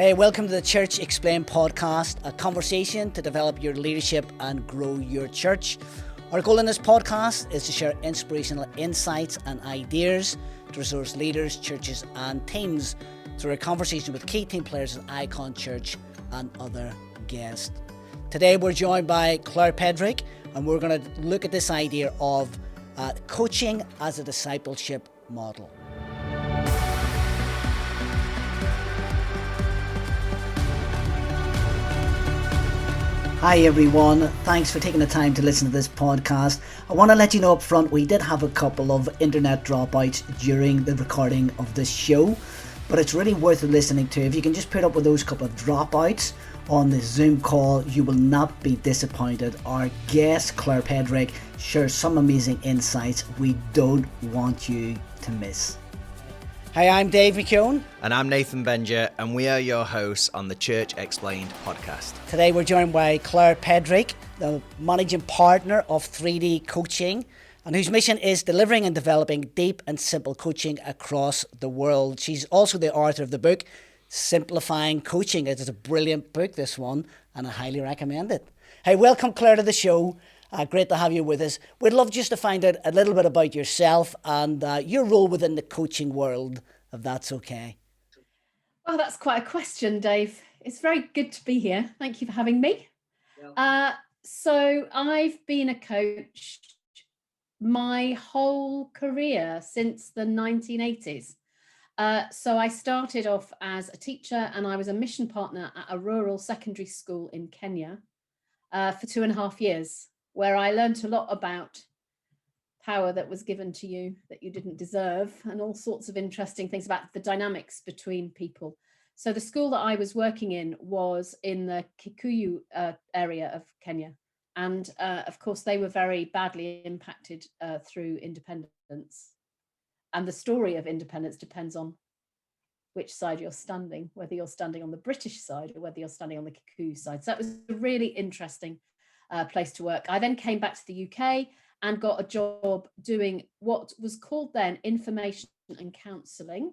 Hey, welcome to the Church Explained podcast, a conversation to develop your leadership and grow your church. Our goal in this podcast is to share inspirational insights and ideas to resource leaders, churches and teams through a conversation with key team players at Icon Church and other guests. Today we're joined by Claire Pedrick, and we're going to look at this idea of coaching as a discipleship model. Hi everyone, thanks for taking the time to listen to this podcast. I want to let you know up front, we did have a couple of internet dropouts during the recording of this show, but it's really worth listening to. If you can just put up with those couple of dropouts on the Zoom call, you will not be disappointed. Our guest, Claire Pedrick, shares some amazing insights we don't want you to miss. Hi, I'm Dave McKeown. And I'm Nathan Benger, and we are your hosts on the Church Explained podcast. Today we're joined by Claire Pedrick, the managing partner of 3D Coaching, and whose mission is delivering and developing deep and simple coaching across the world. She's also the author of the book, Simplifying Coaching. It is a brilliant book, this one, and I highly recommend it. Hey, welcome, Claire, to the show. Great to have you with us. We'd love just to find out a little bit about yourself and your role within the coaching world, if that's okay. Well, that's quite a question, Dave. It's very good to be here. Thank you for having me. So I've been a coach my whole career since the 1980s. So I started off as a teacher, and I was a mission partner at a rural secondary school in Kenya for 2.5 years, where I learned a lot about power that was given to you that you didn't deserve, and all sorts of interesting things about the dynamics between people. So the school that I was working in was in the Kikuyu area of Kenya. And of course, they were very badly impacted through independence. And the story of independence depends on which side you're standing, whether you're standing on the British side or whether you're standing on the Kikuyu side. So that was a really interesting place to work. I then came back to the UK and got a job doing what was called then information and counselling,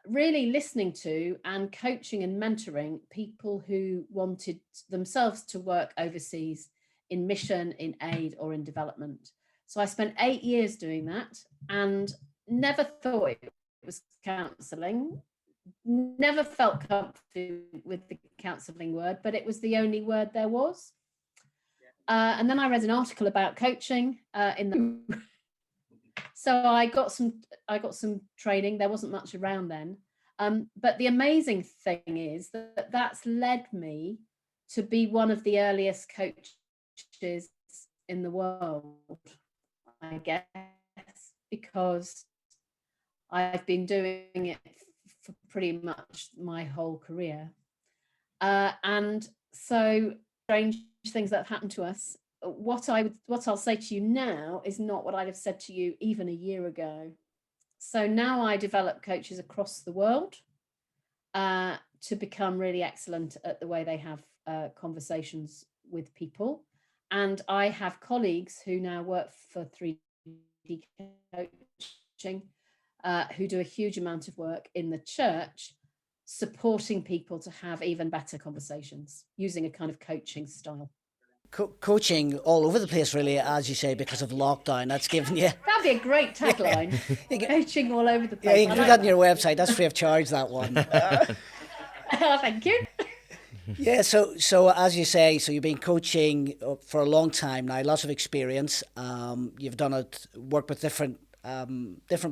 really listening to and coaching and mentoring people who wanted themselves to work overseas in mission, in aid or in development. So I spent 8 years doing that and never thought it was counselling. Never felt comfortable with the counselling word, but it was the only word there was. And then I read an article about coaching so I got some training. There wasn't much around then, but the amazing thing is that that's led me to be one of the earliest coaches in the world, I guess, because I've been doing it for pretty much my whole career. And so strange things that have happened to us. What I'll say to you now is not what I'd have said to you even a year ago. So now I develop coaches across the world to become really excellent at the way they have conversations with people. And I have colleagues who now work for 3D Coaching who do a huge amount of work in the church, supporting people to have even better conversations using a kind of coaching style. Coaching all over the place, really, as you say, because of lockdown. That's given you... That'd be a great tagline. Coaching all over the place. Yeah, you can do that on your website. That's free of charge, that one. Thank you. Yeah, so as you say, so you've been coaching for a long time now, lots of experience. You've done it, worked with different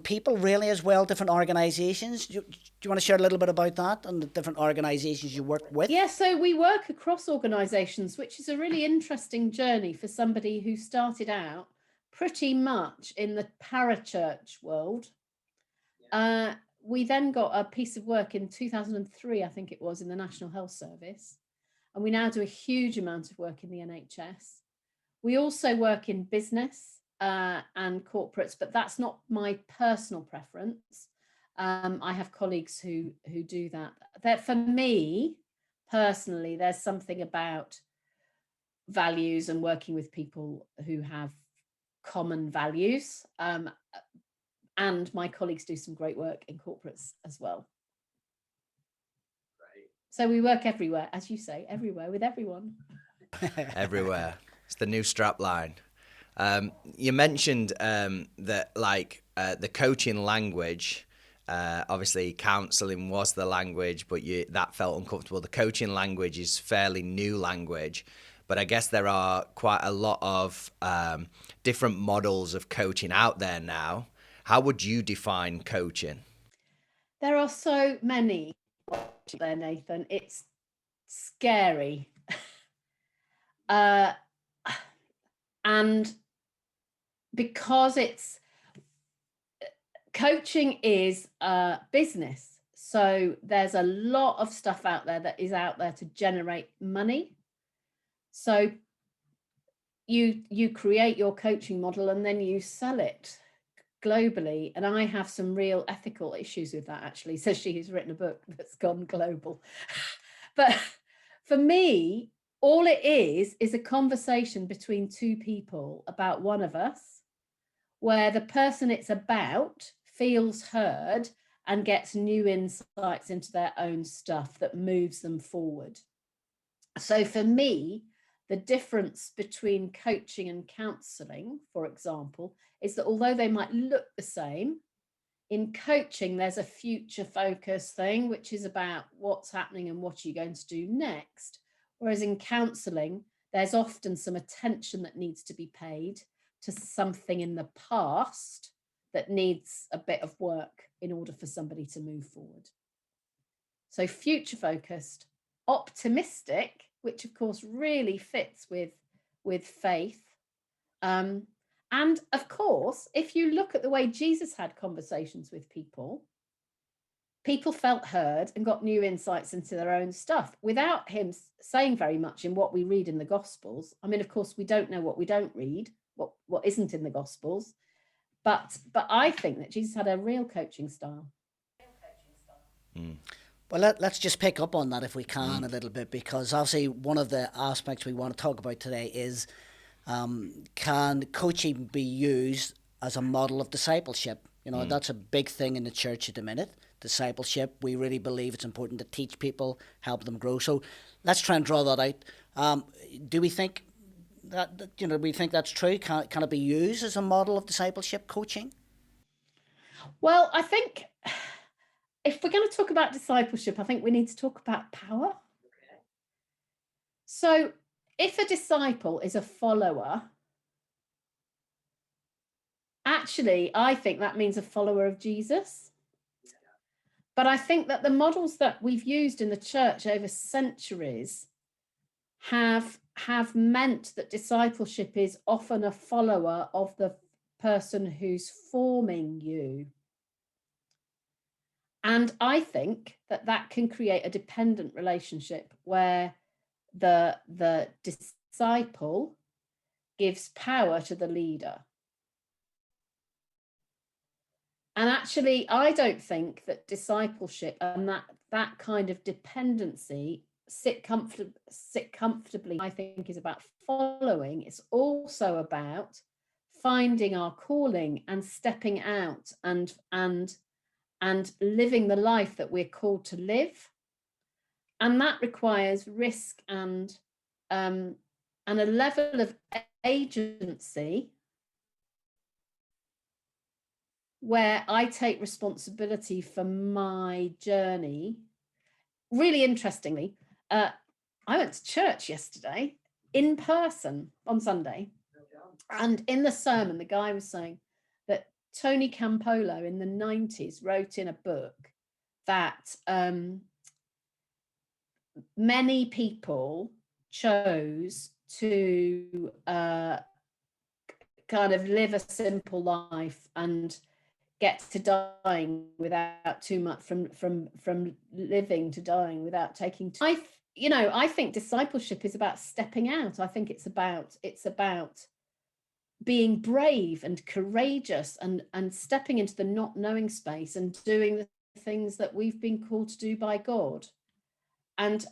people really as well, different organisations. Do you want to share a little bit about that and the different organisations you work with? Yeah, so we work across organisations, which is a really interesting journey for somebody who started out pretty much in the parachurch world. We then got a piece of work in 2003, I think it was, in the National Health Service. And we now do a huge amount of work in the NHS. We also work in business and corporates, but that's not my personal preference. I have colleagues who do that. That for me, personally, there's something about values and working with people who have common values. And my colleagues do some great work in corporates as well. So we work everywhere, as you say, everywhere with everyone. Everywhere. It's the new strap line. You mentioned that the coaching language, obviously counselling was the language, but that felt uncomfortable. The coaching language is fairly new language, but I guess there are quite a lot of different models of coaching out there now. How would you define coaching? There are so many there, Nathan. It's scary. And because coaching is a business, so there's a lot of stuff out there that is out there to generate money. So you create your coaching model and then you sell it globally. And I have some real ethical issues with that, actually, says she who's written a book that's gone global. But for me, all it is a conversation between two people about one of us, where the person it's about feels heard and gets new insights into their own stuff that moves them forward. So for me, the difference between coaching and counselling, for example, is that although they might look the same, in coaching, there's a future focus thing, which is about what's happening and what you're going to do next. Whereas in counselling, there's often some attention that needs to be paid to something in the past that needs a bit of work in order for somebody to move forward. So future focused, optimistic, which of course really fits with faith. And of course, if you look at the way Jesus had conversations with people, people felt heard and got new insights into their own stuff without him saying very much in what we read in the Gospels. I mean, of course, we don't know what we don't read, what isn't in the Gospels. But I think that Jesus had a real coaching style. Mm. Well, let's just pick up on that if we can a little bit, because obviously one of the aspects we want to talk about today is can coaching be used as a model of discipleship? You know, that's a big thing in the church at the minute. Discipleship, we really believe it's important to teach people, help them grow. So let's try and draw that out. Do we think we think that's true? Can it be used as a model of discipleship coaching? Well, I think if we're going to talk about discipleship, I think we need to talk about power. Okay. So if a disciple is a follower, actually, I think that means a follower of Jesus. But I think that the models that we've used in the church over centuries have meant that discipleship is often a follower of the person who's forming you. And I think that can create a dependent relationship where the disciple gives power to the leader. And actually, I don't think that discipleship and that kind of dependency sit comfortably, I think, is about following. It's also about finding our calling and stepping out and living the life that we're called to live. And that requires risk and a level of agency where I take responsibility for my journey. Really interestingly, I went to church yesterday in person on Sunday. And in the sermon, the guy was saying that Tony Campolo in the 90s wrote in a book that many people chose to kind of live a simple life and get to dying without too much from living to dying without taking I think discipleship is about stepping out. I think it's about being brave and courageous and stepping into the not knowing space and doing the things that we've been called to do by God. And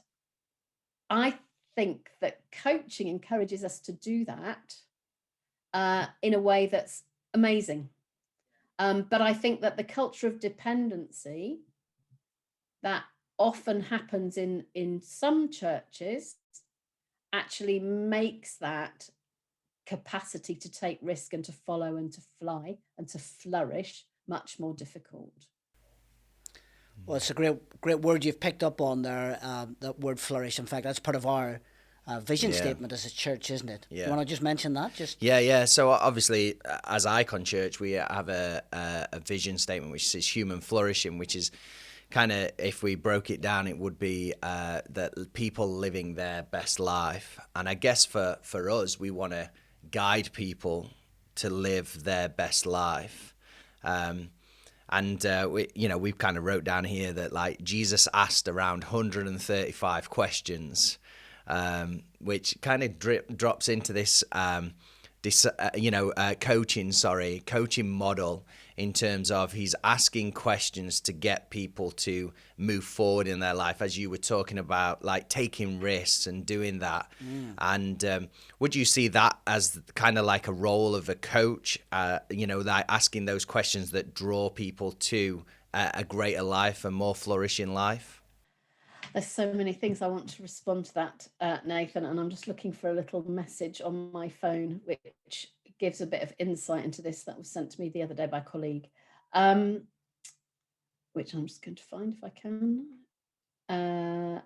I think that coaching encourages us to do that in a way that's amazing. But I think that the culture of dependency that often happens in some churches actually makes that capacity to take risk and to follow and to fly and to flourish much more difficult. Well, it's a great word you've picked up on there, that word flourish. In fact, that's part of our vision statement as a church, isn't it? Yeah. You want to just mention that? Yeah. So obviously, as Icon Church, we have a vision statement which says human flourishing, which is kind of, if we broke it down, it would be that people living their best life. And I guess for us, we want to guide people to live their best life. We've kind of wrote down here that, like, Jesus asked around 135 questions, which kind of drops into this coaching model, in terms of he's asking questions to get people to move forward in their life, as you were talking about, like taking risks and doing that. And would you see that as kind of like a role of a coach, like asking those questions that draw people to a greater life, a more flourishing life? There's so many things I want to respond to that, Nathan, and I'm just looking for a little message on my phone which gives a bit of insight into this, that was sent to me the other day by a colleague, which I'm just going to find if I can. I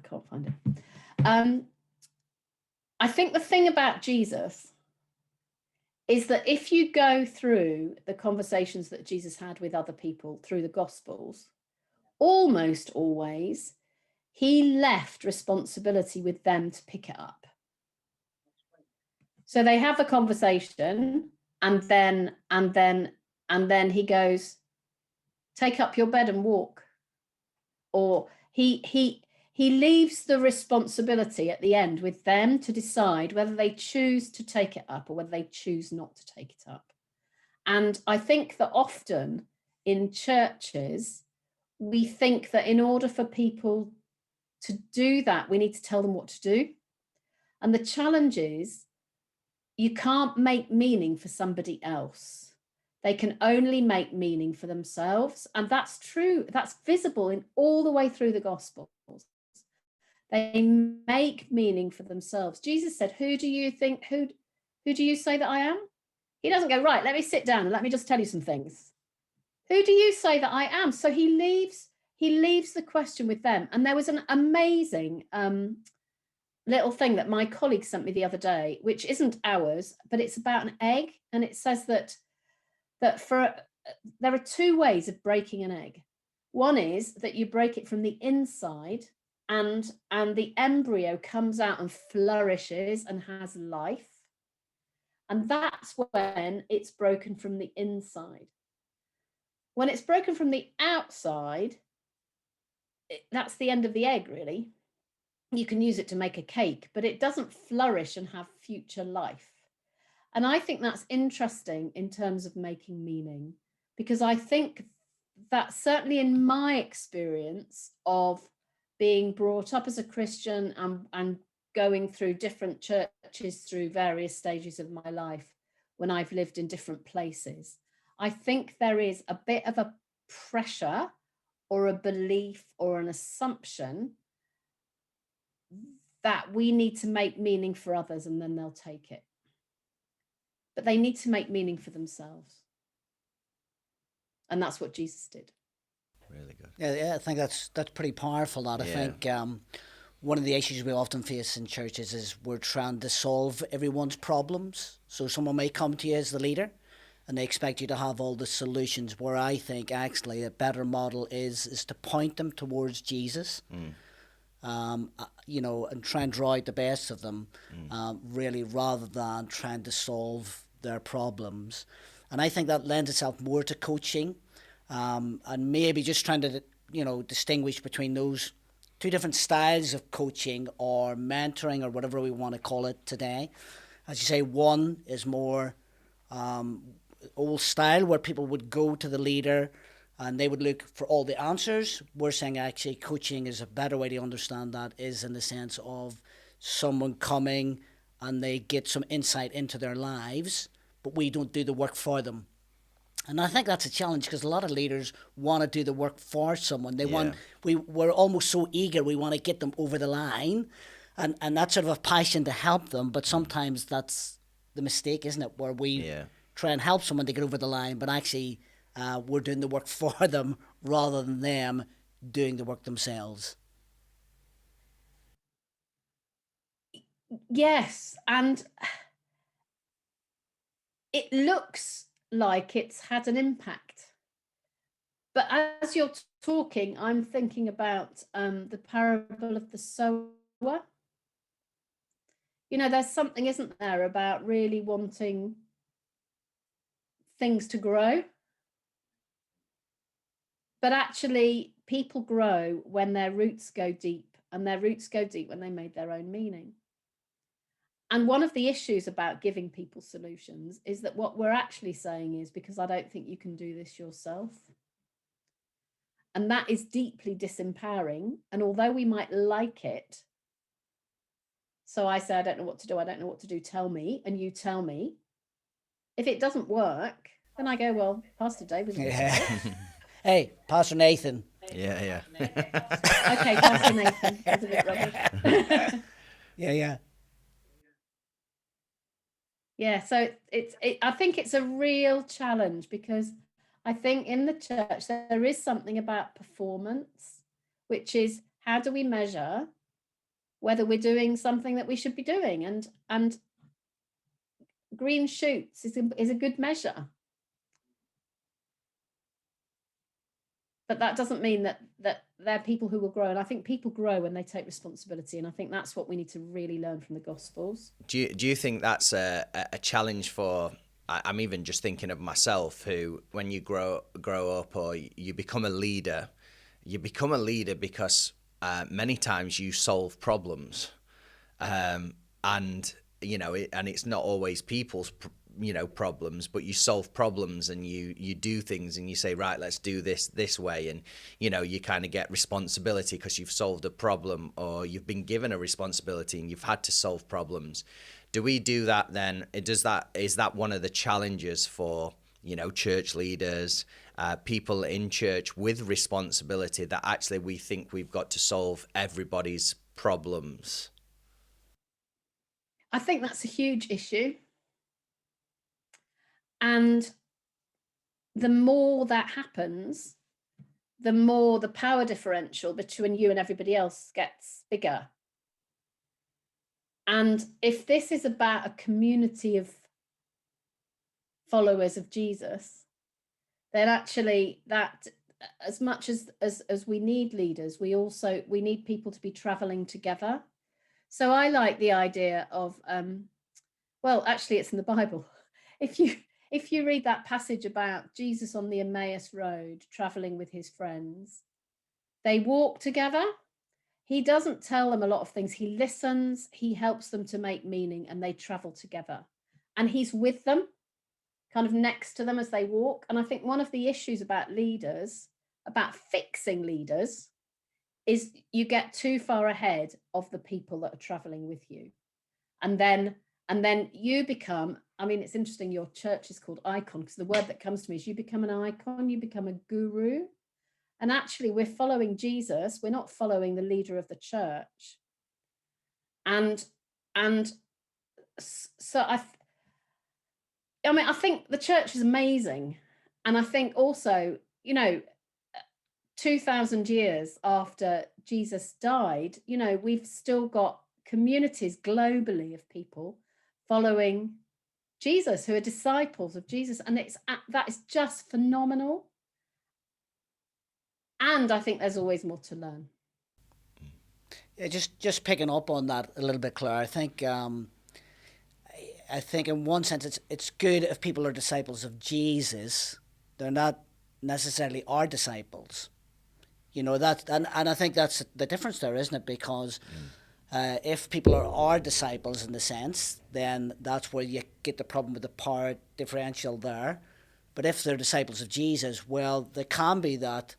can't find it. I think the thing about Jesus is that if you go through the conversations that Jesus had with other people through the Gospels, almost always he left responsibility with them to pick it up. So they have a conversation, and then he goes, take up your bed and walk. Or he leaves the responsibility at the end with them to decide whether they choose to take it up or whether they choose not to take it up. And I think that often in churches, we think that in order for people to do that, we need to tell them what to do. And the challenge is, you can't make meaning for somebody else. They can only make meaning for themselves. And that's true. That's visible in all the way through the Gospels. They make meaning for themselves. Jesus said, who do you say that I am? He doesn't go, right, let me sit down and let me just tell you some things. Who do you say that I am? So he leaves the question with them. And there was an amazing little thing that my colleague sent me the other day, which isn't ours, but it's about an egg. And it says that there are two ways of breaking an egg. One is that you break it from the inside, and the embryo comes out and flourishes and has life. And that's when it's broken from the inside. When it's broken from the outside, that's the end of the egg, really. You can use it to make a cake, but it doesn't flourish and have future life. And I think that's interesting in terms of making meaning, because I think that certainly in my experience of being brought up as a Christian and going through different churches through various stages of my life, when I've lived in different places, I think there is a bit of a pressure or a belief or an assumption that we need to make meaning for others and then they'll take it. But they need to make meaning for themselves. And that's what Jesus did. Really good. Yeah, I think that's pretty powerful. That I think one of the issues we often face in churches is we're trying to solve everyone's problems. So someone may come to you as the leader and they expect you to have all the solutions, where I think actually a better model is to point them towards Jesus. And try and draw out the best of them, really, rather than trying to solve their problems. And I think that lends itself more to coaching, and maybe just trying to, distinguish between those two different styles of coaching or mentoring or whatever we want to call it today. As you say, one is more old style, where people would go to the leader and they would look for all the answers. We're saying actually coaching is a better way to understand that, is in the sense of someone coming and they get some insight into their lives, but we don't do the work for them. And I think that's a challenge because a lot of leaders want to do the work for someone. They Yeah. we're almost so eager, we want to get them over the line, and that's sort of a passion to help them. But sometimes that's the mistake, isn't it? Where we Yeah. try and help someone to get over the line, but actually we're doing the work for them rather than them doing the work themselves. Yes, and it looks like it's had an impact. But as you're talking, I'm thinking about the parable of the sower. There's something, isn't there, about really wanting things to grow. But actually, people grow when their roots go deep, and their roots go deep when they made their own meaning. And one of the issues about giving people solutions is that what we're actually saying is, because I don't think you can do this yourself. And that is deeply disempowering. And although we might like it, so I say, I don't know what to do. I don't know what to do. Tell me. And you tell me. If it doesn't work, then I go, well, Pastor David. Yeah. Hey, Pastor Nathan. Yeah. Okay, Pastor Nathan. That's a bit rubbish. Yeah. Yeah, so I think it's a real challenge, because I think in the church there is something about performance, which is, how do we measure whether we're doing something that we should be doing? And green shoots is a good measure. But that doesn't mean that they're people who will grow. And I think people grow when they take responsibility. And I think that's what we need to really learn from the Gospels. Do you think that's a challenge for? I'm even just thinking of myself, who, when you grow up or you become a leader, because many times you solve problems, and and it's not always people's problems, but you solve problems, and you do things, and you say, right, let's do this way, and you kind of get responsibility because you've solved a problem, or you've been given a responsibility and you've had to solve problems. Do we do that then? Is that one of the challenges for church leaders, people in church with responsibility, that actually we think we've got to solve everybody's problems? I think that's a huge issue. And the more that happens, the more the power differential between you and everybody else gets bigger. And if this is about a community of followers of Jesus, then actually, that, as much as we need leaders, we need people to be traveling together. So I like the idea of, well, actually, it's in the Bible. If you read that passage about Jesus on the Emmaus Road, traveling with his friends, they walk together. He doesn't tell them a lot of things. He listens, he helps them to make meaning, and they travel together. And he's with them, kind of next to them as they walk. And I think one of the issues about leaders, about fixing leaders, is you get too far ahead of the people that are traveling with you. And then you become, I mean, it's interesting, your church is called Icon, because the word that comes to me is you become an icon, you become a guru. And actually, we're following Jesus. We're not following the leader of the church. And so I think the church is amazing. And I think also, 2,000 years after Jesus died, we've still got communities globally of people following Jesus, who are disciples of Jesus. And that is just phenomenal. And I think there's always more to learn. Yeah, just picking up on that a little bit, Claire. I think in one sense it's good if people are disciples of Jesus. They're not necessarily our disciples. That, and I think that's the difference there, isn't it? Because if people are our disciples in the sense, then that's where you get the problem with the power differential there. But if they're disciples of Jesus, well, there can be that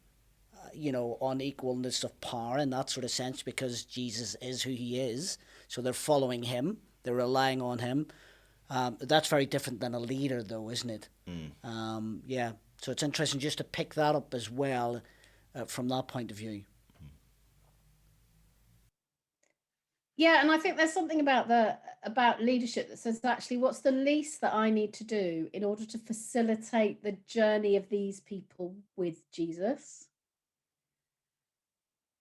unequalness of power in that sort of sense, because Jesus is who he is. So they're following him, they're relying on him. That's very different than a leader, though, isn't it? Yeah. So it's interesting just to pick that up as well from that point of view. Yeah, and I think there's something about leadership that says, actually, what's the least that I need to do in order to facilitate the journey of these people with Jesus?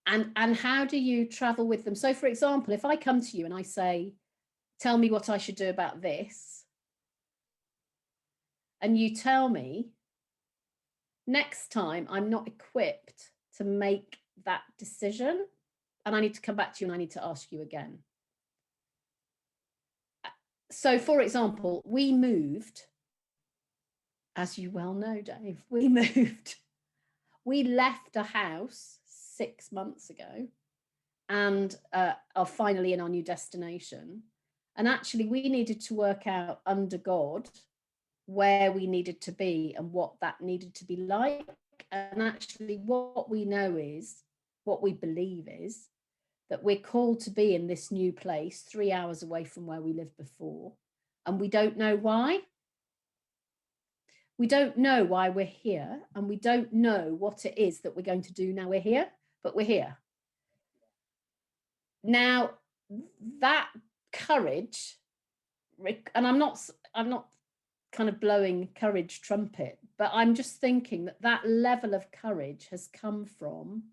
And how do you travel with them? So, for example, if I come to you and I say, tell me what I should do about this, and you tell me, next time I'm not equipped to make that decision, and I need to come back to you and I need to ask you again. So, for example, we moved, as you well know, Dave, we left a house 6 months ago and are finally in our new destination. And actually, we needed to work out under God where we needed to be and what that needed to be like. And actually, what we know is, what we believe is, that we're called to be in this new place 3 hours away from where we lived before. And we don't know why. We don't know why we're here, and we don't know what it is that we're going to do now we're here, but we're here. Now, that courage, and I'm not kind of blowing courage trumpet, but I'm just thinking that level of courage has come from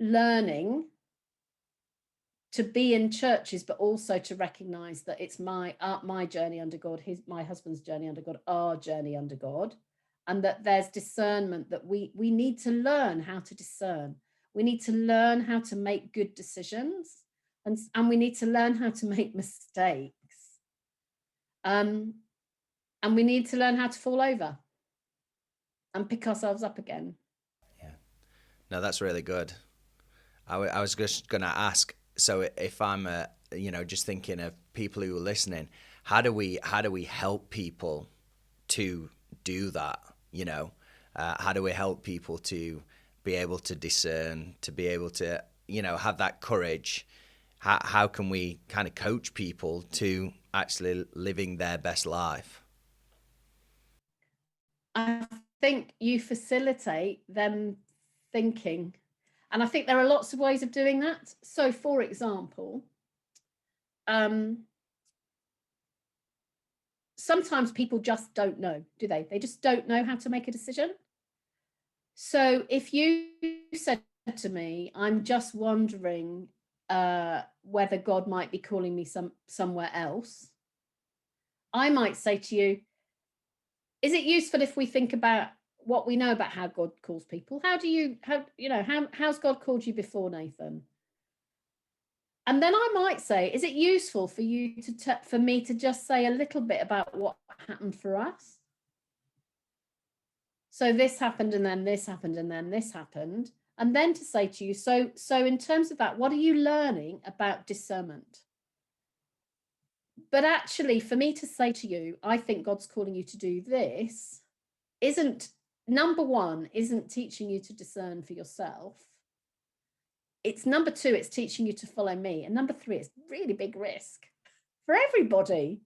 learning to be in churches, but also to recognize that it's my journey under God, my husband's journey under God, our journey under God, and that there's discernment that we need to learn how to discern. We need to learn how to make good decisions, and we need to learn how to make mistakes. And we need to learn how to fall over and pick ourselves up again. Yeah. No, that's really good. I was just going to ask, so if I'm just thinking of people who are listening, how do we help people to do that? How do we help people to be able to discern, to be able to have that courage? How can we kind of coach people to actually living their best life? I think you facilitate them thinking. And I think there are lots of ways of doing that. So, for example, sometimes people just don't know, do they? They just don't know how to make a decision. So if you said to me, I'm just wondering whether God might be calling me somewhere else, I might say to you, is it useful if we think about what we know about how God calls people? How's God called you before, Nathan? And then I might say, is it useful for you for me to just say a little bit about what happened for us? So this happened, and then this happened, and then this happened. And then to say to you, so in terms of that, what are you learning about discernment? But actually, for me to say to you, I think God's calling you to do this, number one, isn't teaching you to discern for yourself. It's number two, it's teaching you to follow me. And number three, it's really big risk for everybody.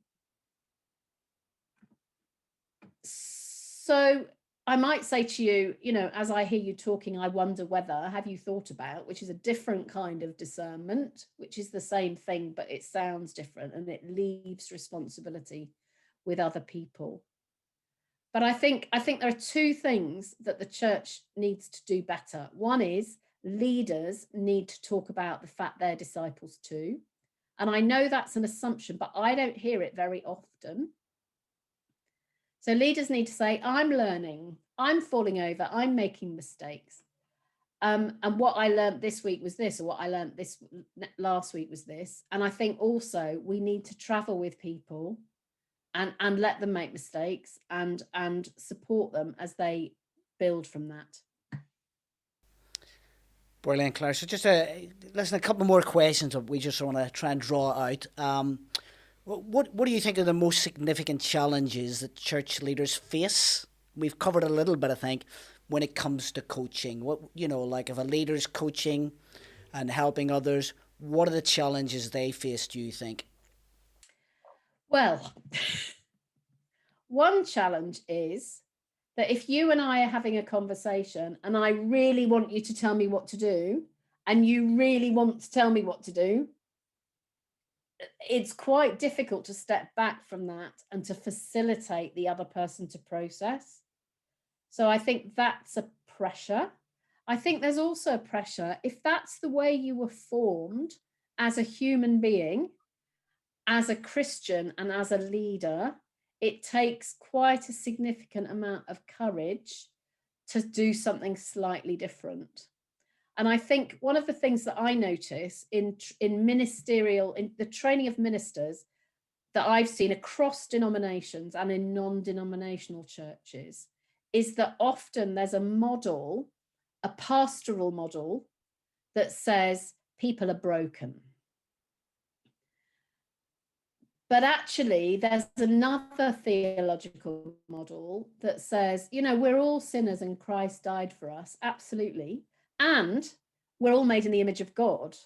So I might say to you, as I hear you talking, I wonder whether, have you thought about, which is a different kind of discernment, which is the same thing, but it sounds different and it leaves responsibility with other people. But I think there are two things that the church needs to do better. One is leaders need to talk about the fact they're disciples too. And I know that's an assumption, but I don't hear it very often. So leaders need to say, I'm learning, I'm falling over, I'm making mistakes. And what I learned this week was this, or what I learned last week was this. And I think also we need to travel with people and let them make mistakes and support them as they build from that. Brilliant, Claire. So just a couple more questions that we just want to try and draw out. What do you think are the most significant challenges that church leaders face? We've covered a little bit, I think, when it comes to coaching. Like if a leader's coaching and helping others, what are the challenges they face, do you think? Well, one challenge is that if you and I are having a conversation and I really want you to tell me what to do, and you really want to tell me what to do, it's quite difficult to step back from that and to facilitate the other person to process. So I think that's a pressure. I think there's also a pressure if that's the way you were formed as a human being, as a Christian, and as a leader. It takes quite a significant amount of courage to do something slightly different. And I think one of the things that I notice in ministerial, in the training of ministers that I've seen across denominations and in non-denominational churches, is that often there's a model, a pastoral model, that says people are broken. But actually, there's another theological model that says, we're all sinners and Christ died for us. Absolutely. And we're all made in the image of God.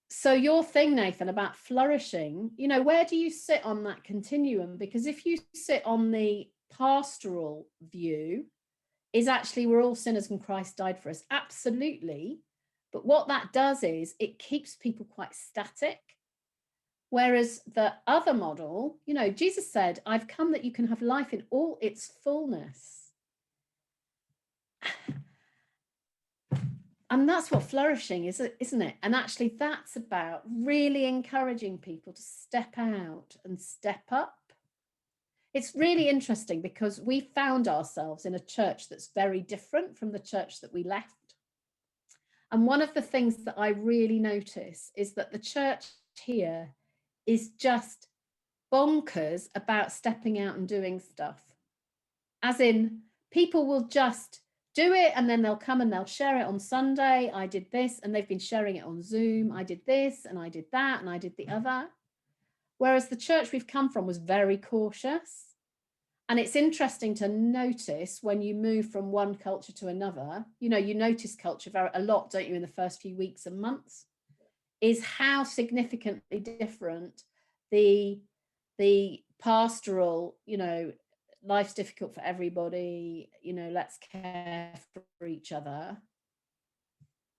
So your thing, Nathan, about flourishing, where do you sit on that continuum? Because if you sit on the pastoral view, is actually we're all sinners and Christ died for us. Absolutely. But what that does is it keeps people quite static. Whereas the other model, Jesus said, I've come that you can have life in all its fullness. And that's what flourishing is, isn't it? And actually, that's about really encouraging people to step out and step up. It's really interesting because we found ourselves in a church that's very different from the church that we left. And one of the things that I really notice is that the church here is just bonkers about stepping out and doing stuff. As in, people will just do it and then they'll come and they'll share it on Sunday. I did this, and they've been sharing it on Zoom. I did this and I did that and I did the other. Whereas the church we've come from was very cautious. And it's interesting to notice when you move from one culture to another, you notice culture a lot, don't you, in the first few weeks and months, is how significantly different the pastoral, life's difficult for everybody, let's care for each other,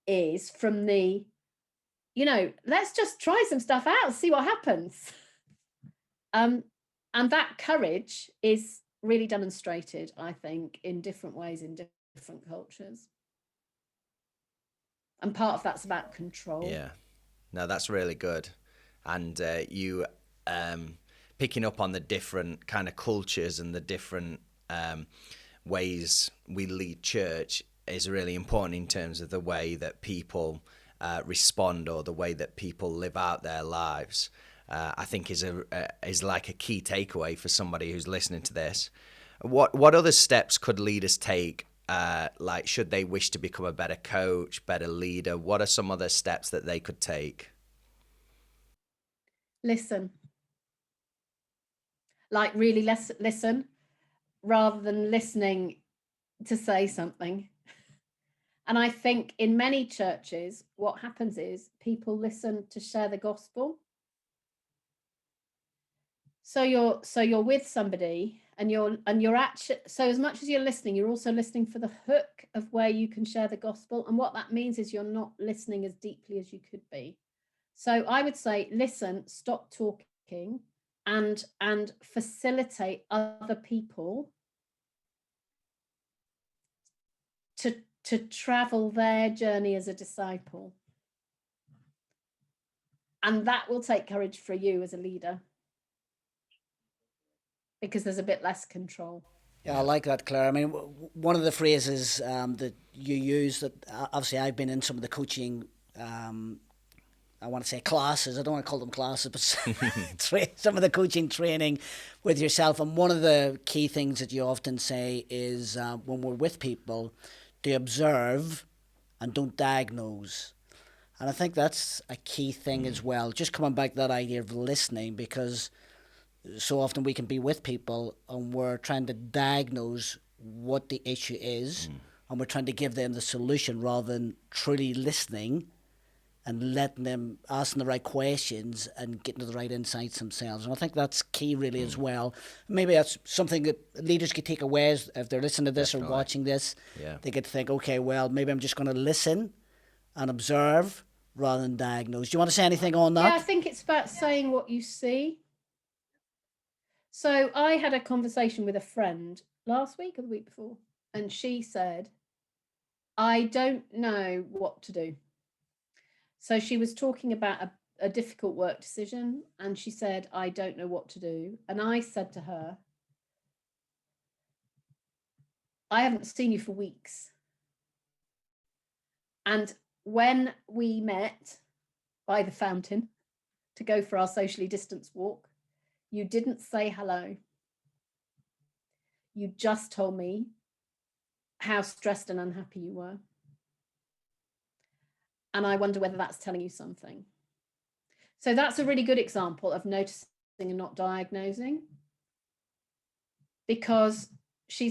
is from the, let's just try some stuff out, see what happens. And that courage is really demonstrated, I think, in different ways in different cultures. And part of that's about control. Yeah. No, that's really good. And you picking up on the different kind of cultures and the different ways we lead church is really important in terms of the way that people respond or the way that people live out their lives. I think is like a key takeaway for somebody who's listening to this. What other steps could leaders take? Like, should they wish to become a better coach, better leader? What are some other steps that they could take? Listen. Like, really listen, rather than listening to say something. And I think in many churches, what happens is people listen to share the gospel. So you're with somebody and you're actually, so as much as you're listening, you're also listening for the hook of where you can share the gospel. And what that means is you're not listening as deeply as you could be. So I would say, listen, stop talking, and facilitate other people to travel their journey as a disciple. And that will take courage for you as a leader, because there's a bit less control. Yeah, I like that, Claire. I mean, one of the phrases that you use, that obviously I've been in some of the coaching, I want to say classes, I don't want to call them classes, but some of the coaching training with yourself. And one of the key things that you often say is when we're with people, to observe and don't diagnose. And I think that's a key thing as well. Just coming back to that idea of listening, because so often we can be with people and we're trying to diagnose what the issue is, and we're trying to give them the solution rather than truly listening and letting them asking the right questions and getting to the right insights themselves. And I think that's key really as well. Maybe that's something that leaders could take away if they're listening to this Definitely. or watching this. Yeah. They could think, okay, well, maybe I'm just going to listen and observe rather than diagnose. Do you want to say anything on that? Yeah, I think it's about saying what you see. So I had a conversation with a friend last week or the week before, and she said, I don't know what to do. So she was talking about a difficult work decision, and she said, I don't know what to do. And I said to her, I haven't seen you for weeks. And when we met by the fountain to go for our socially distanced walk, you didn't say hello. You just told me how stressed and unhappy you were. And I wonder whether that's telling you something. So that's a really good example of noticing and not diagnosing, because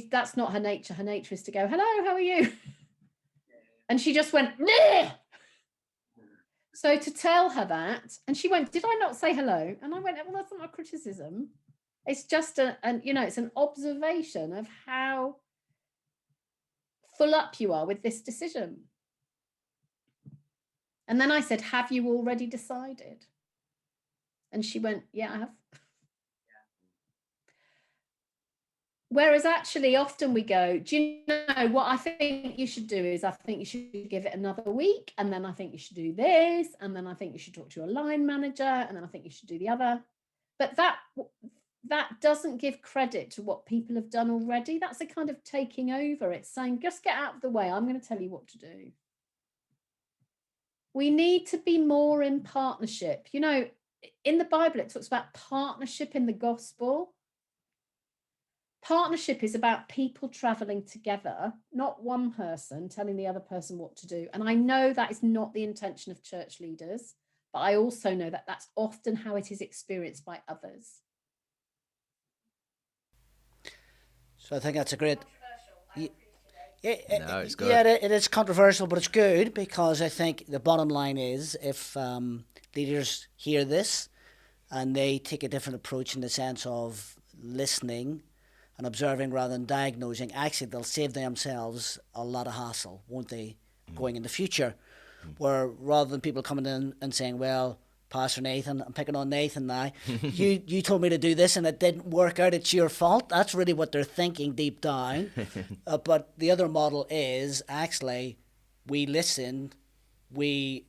that's not her nature. Her nature is to go, hello, how are you? And she just went, bleh! So to tell her that, and she went, did I not say hello? And I went, well, that's not a criticism. It's just it's an observation of how full up you are with this decision. And then I said, have you already decided? And she went, yeah, I have. Whereas actually often we go, do you know what I think you should do is I think you should give it another week, and then I think you should do this, and then I think you should talk to your line manager, and then I think you should do the other. But that doesn't give credit to what people have done already. That's a kind of taking over. It's saying, just get out of the way. I'm going to tell you what to do. We need to be more in partnership. You know, in the Bible, it talks about partnership in the gospel. Partnership is about people traveling together, not one person telling the other person what to do. And I know that is not the intention of church leaders, but I also know that that's often how it is experienced by others. So I think that's a great... No, it's good. Yeah, it is controversial, but it's good, because I think the bottom line is if leaders hear this and they take a different approach in the sense of listening and observing rather than diagnosing, actually they'll save themselves a lot of hassle, won't they, going in the future? Where rather than people coming in and saying, well, Pastor Nathan, I'm picking on Nathan now, you told me to do this and it didn't work out, it's your fault. That's really what they're thinking deep down. But the other model is actually we listened, we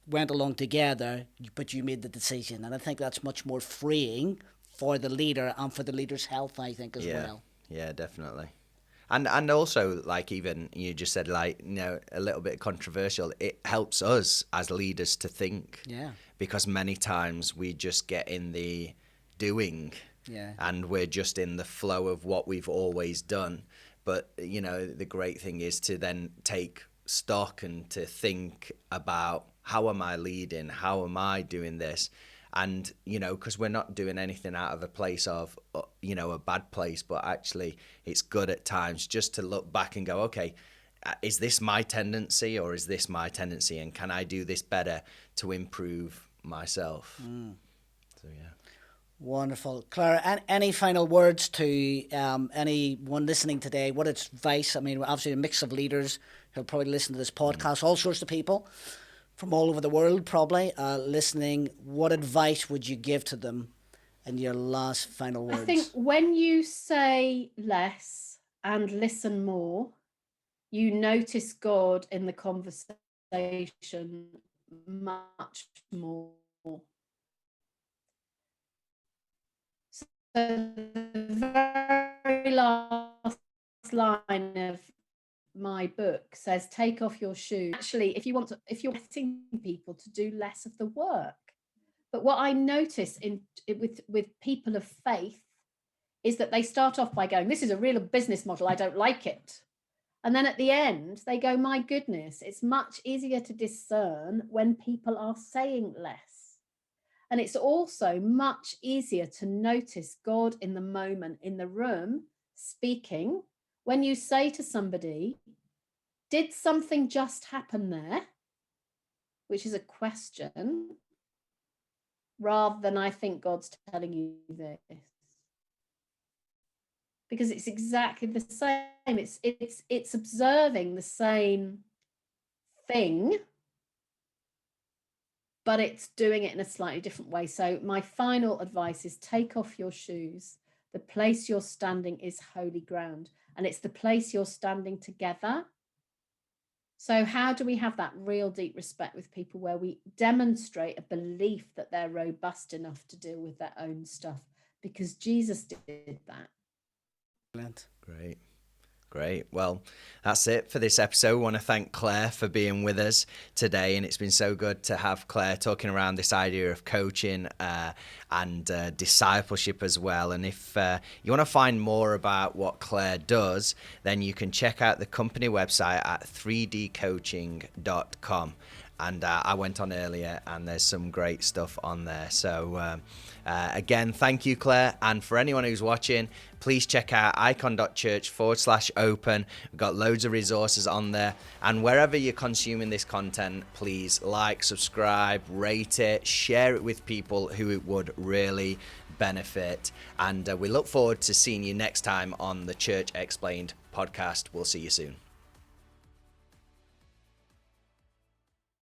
went along together, but you made the decision. And I think that's much more freeing for the leader and for the leader's health, I think, as well. Yeah, definitely. And also, like, even you just said, like, you know, a little bit controversial, it helps us as leaders to think. Yeah. Because many times we just get in the doing. Yeah. And we're just in the flow of what we've always done. But, you know, the great thing is to then take stock and to think about, how am I leading? How am I doing this? And, you know, because we're not doing anything out of a place of, you know, a bad place, but actually it's good at times just to look back and go, okay, is this my tendency or is this my tendency? And can I do this better to improve myself? So, yeah. Wonderful. Clara, any final words to anyone listening today? What advice? I mean, obviously a mix of leaders who'll probably listen to this podcast, all sorts of people from all over the world probably listening. What advice would you give to them in your last final words? I think when you say less and listen more, you notice God in the conversation much more. So the very last line of my book says, take off your shoes. Actually, if you're getting people to do less of the work. But what I notice with people of faith is that they start off by going, this is a real business model, I don't like it. And then at the end, they go, my goodness, it's much easier to discern when people are saying less. And it's also much easier to notice God in the moment, in the room, speaking. When you say to somebody, did something just happen there? which is a question, rather than I think God's telling you this. Because it's exactly the same. It's observing the same thing, but it's doing it in a slightly different way. So my final advice is take off your shoes. The place you're standing is holy ground, and it's the place you're standing together. So how do we have that real deep respect with people where we demonstrate a belief that they're robust enough to deal with their own stuff? Because Jesus did that. Excellent. Great. Well, that's it for this episode. I want to thank Claire for being with us today, and it's been so good to have Claire talking around this idea of coaching and discipleship as well. And if you want to find more about what Claire does, then you can check out the company website at 3dcoaching.com. And I went on earlier, and there's some great stuff on there. So again, thank you, Claire. And for anyone who's watching, please check out icon.church/open. We've got loads of resources on there. And wherever you're consuming this content, please like, subscribe, rate it, share it with people who it would really benefit. And we look forward to seeing you next time on the Church Explained podcast. We'll see you soon.